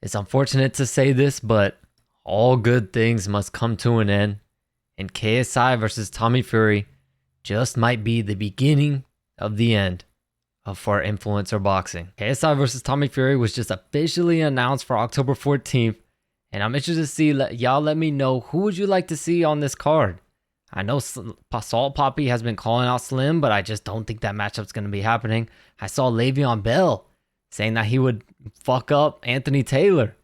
It's unfortunate to say this, but all good things must come to an end, and KSI versus Tommy Fury just might be the beginning of the end for influencer boxing. KSI versus Tommy Fury was just officially announced for October 14th, and I'm interested to see, y'all let me know, who would you like to see on this card? I know Salt Poppy has been calling out Slim, but I just don't think that matchup's going to be happening. I saw Le'Veon Bell saying that he would fuck up Anthony Taylor.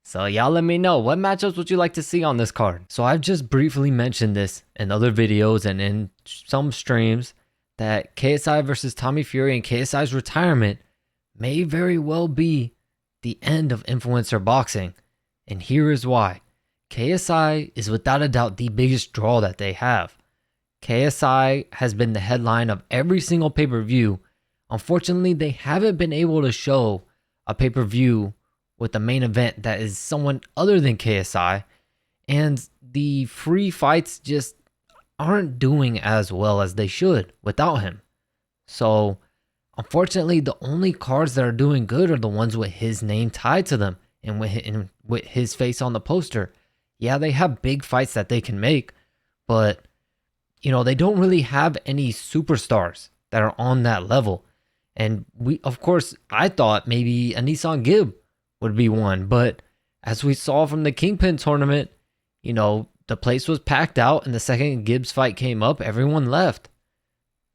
So y'all let me know, what matchups would you like to see on this card? So I've just briefly mentioned this in other videos and in some streams that KSI versus Tommy Fury and KSI's retirement may very well be the end of influencer boxing. And here is why. KSI is without a doubt the biggest draw that they have. KSI has been the headline of every single pay-per-view. Unfortunately, they haven't been able to show a pay-per-view with the main event that is someone other than KSI, and the free fights just aren't doing as well as they should without him. So, unfortunately, the only cards that are doing good are the ones with his name tied to them and with his face on the poster. Yeah, they have big fights that they can make, but they don't really have any superstars that are on that level. And of course, I thought maybe a Nissan Gibb would be one, but as we saw from the Kingpin tournament, the place was packed out, and the second Gibbs fight came up, everyone left.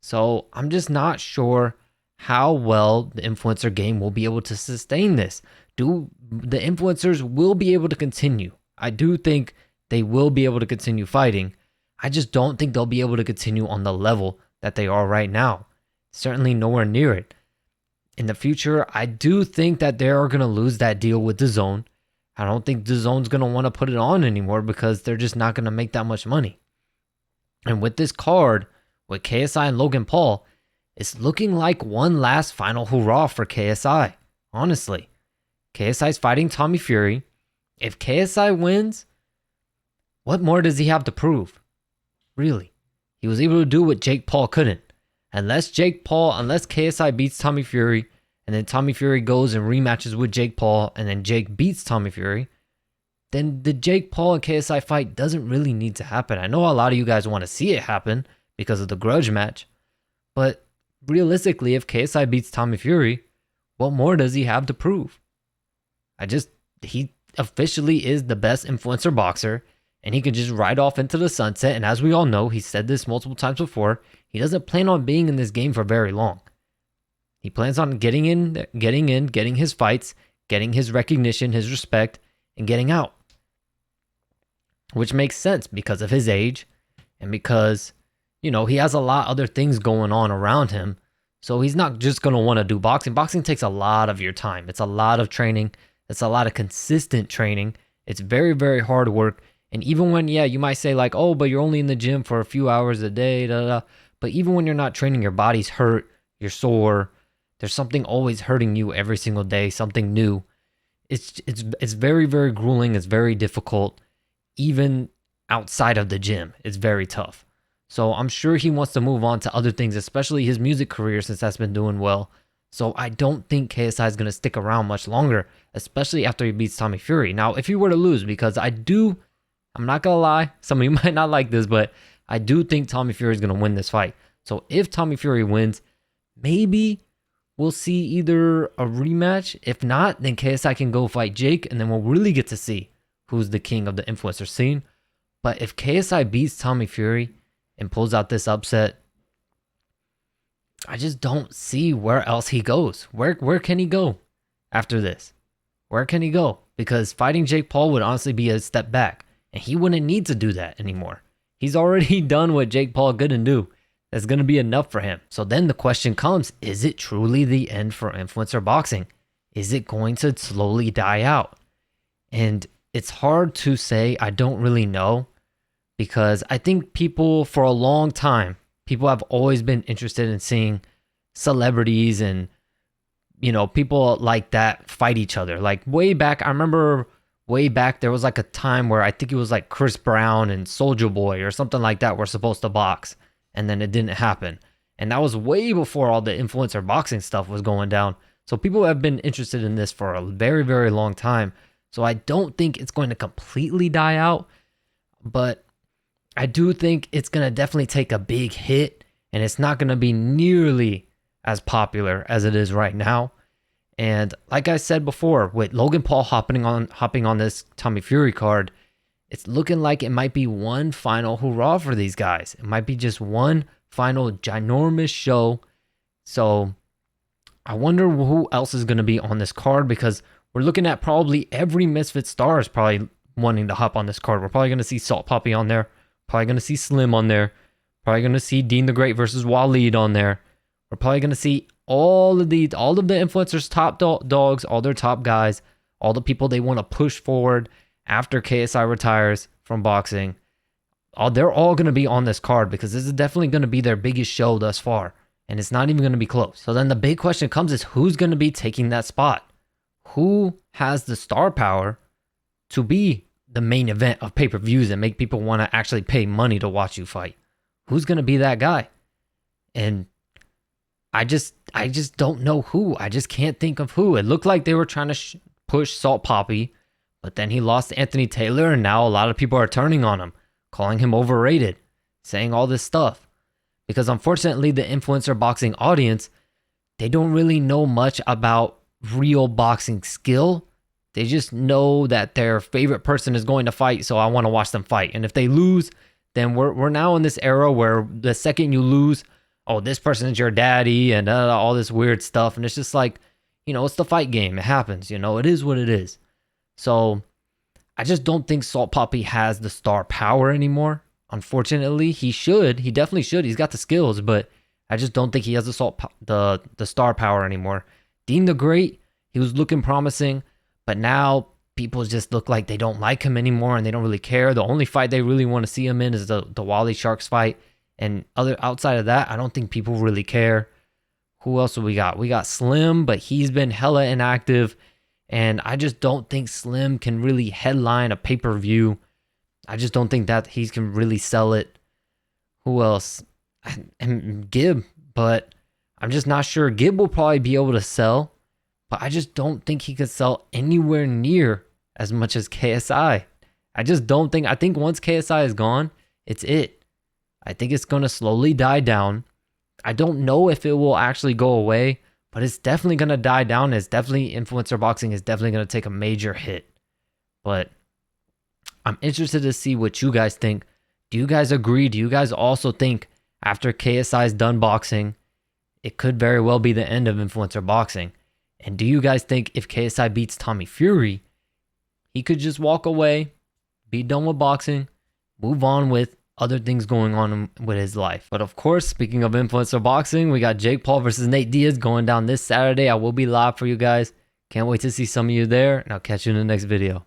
So I'm just not sure how well the influencer game will be able to sustain this. The influencers will be able to continue? I do think they will be able to continue fighting. I just don't think they'll be able to continue on the level that they are right now. Certainly nowhere near it. In the future, I do think that they are going to lose that deal with DAZN. I don't think DAZN's going to want to put it on anymore because they're just not going to make that much money. And with this card, with KSI and Logan Paul, it's looking like one last final hurrah for KSI. Honestly, KSI's fighting Tommy Fury. If KSI wins, what more does he have to prove? Really? He was able to do what Jake Paul couldn't. Unless KSI beats Tommy Fury, and then Tommy Fury goes and rematches with Jake Paul, and then Jake beats Tommy Fury, then the Jake Paul and KSI fight doesn't really need to happen. I know a lot of you guys want to see it happen because of the grudge match, but realistically, if KSI beats Tommy Fury, what more does he have to prove? He officially is the best influencer boxer, and he could just ride off into the sunset. And as we all know, he's said this multiple times before, he doesn't plan on being in this game for very long. He plans on getting his fights, getting his recognition, his respect, and getting out. Which makes sense because of his age and because, he has a lot of other things going on around him. So he's not just going to want to do boxing. Boxing takes a lot of your time. It's a lot of training. It's a lot of consistent training. It's very, very hard work. And even when, you might say like, oh, but you're only in the gym for a few hours a day, But even when you're not training, your body's hurt, you're sore. There's something always hurting you every single day, something new. It's very, very grueling. It's very difficult. Even outside of the gym, it's very tough. So I'm sure he wants to move on to other things, especially his music career, since that's been doing well. So I don't think KSI is going to stick around much longer, especially after he beats Tommy Fury. Now, if he were to lose, because I'm not going to lie, some of you might not like this, but I do think Tommy Fury is going to win this fight. So if Tommy Fury wins, maybe we'll see either a rematch. If not, then KSI can go fight Jake, and then we'll really get to see who's the king of the influencer scene. But if KSI beats Tommy Fury and pulls out this upset, I just don't see where else he goes. Where can he go after this? Where can he go? Because fighting Jake Paul would honestly be a step back, and he wouldn't need to do that anymore. He's already done what Jake Paul couldn't do. That's going to be enough for him. So then the question comes, is it truly the end for influencer boxing? Is it going to slowly die out? And it's hard to say. I don't really know, because I think people, for a long time, people have always been interested in seeing celebrities and, people like that fight each other. Like way back, I remember way back, there was like a time where I think it was like Chris Brown and Soulja Boy or something like that were supposed to box, and then it didn't happen. And that was way before all the influencer boxing stuff was going down. So people have been interested in this for a very, very long time. So I don't think it's going to completely die out, but I do think it's going to definitely take a big hit, and it's not going to be nearly as popular as it is right now. And like I said before, with Logan Paul hopping on this Tommy Fury card, it's looking like it might be one final hurrah for these guys. It might be just one final ginormous show. So I wonder who else is going to be on this card, because we're looking at probably every Misfit star is probably wanting to hop on this card. We're probably going to see Salt Poppy on there. Probably going to see Slim on there. Probably going to see Dean the Great versus Waleed on there. We're probably going to see all of the influencers' top dogs, all their top guys, all the people they want to push forward after KSI retires from boxing. They're all going to be on this card, because this is definitely going to be their biggest show thus far. And it's not even going to be close. So then the big question comes is, who's going to be taking that spot? Who has the star power to be the main event of pay-per-views and make people want to actually pay money to watch you fight? Who's going to be that guy? And I just don't know who. I just can't think of who. It looked like they were trying to push Salt Poppy, but then he lost to Anthony Taylor, and now a lot of people are turning on him, calling him overrated, saying all this stuff. Because unfortunately, the influencer boxing audience, they don't really know much about real boxing skill. They just know that their favorite person is going to fight, so I want to watch them fight. And if they lose, then we're now in this era where the second you lose, oh, this person is your daddy and all this weird stuff. And it's just like, it's the fight game. It happens, it is what it is. So I just don't think Salt Poppy has the star power anymore. Unfortunately, he definitely should. He's got the skills, but I just don't think he has the star power anymore. Dean the Great, he was looking promising, but now people just look like they don't like him anymore and they don't really care. The only fight they really want to see him in is the Wally Sharks fight. And outside of that, I don't think people really care. Who else do we got? We got Slim, but he's been hella inactive. And I just don't think Slim can really headline a pay-per-view. I just don't think that he can really sell it. Who else? And Gib, but I'm just not sure. Gib will probably be able to sell, but I just don't think he could sell anywhere near as much as KSI. I just don't think. I think once KSI is gone, it's it. I think it's going to slowly die down. I don't know if it will actually go away, but it's definitely going to die down. It's definitely, influencer boxing is definitely going to take a major hit. But I'm interested to see what you guys think. Do you guys agree? Do you guys also think after KSI is done boxing, it could very well be the end of influencer boxing? And do you guys think if KSI beats Tommy Fury, he could just walk away, be done with boxing, move on with other things going on with his life? But of course, speaking of influencer boxing, we got Jake Paul versus Nate Diaz going down this Saturday. I will be live for you guys. Can't wait to see some of you there, and I'll catch you in the next video.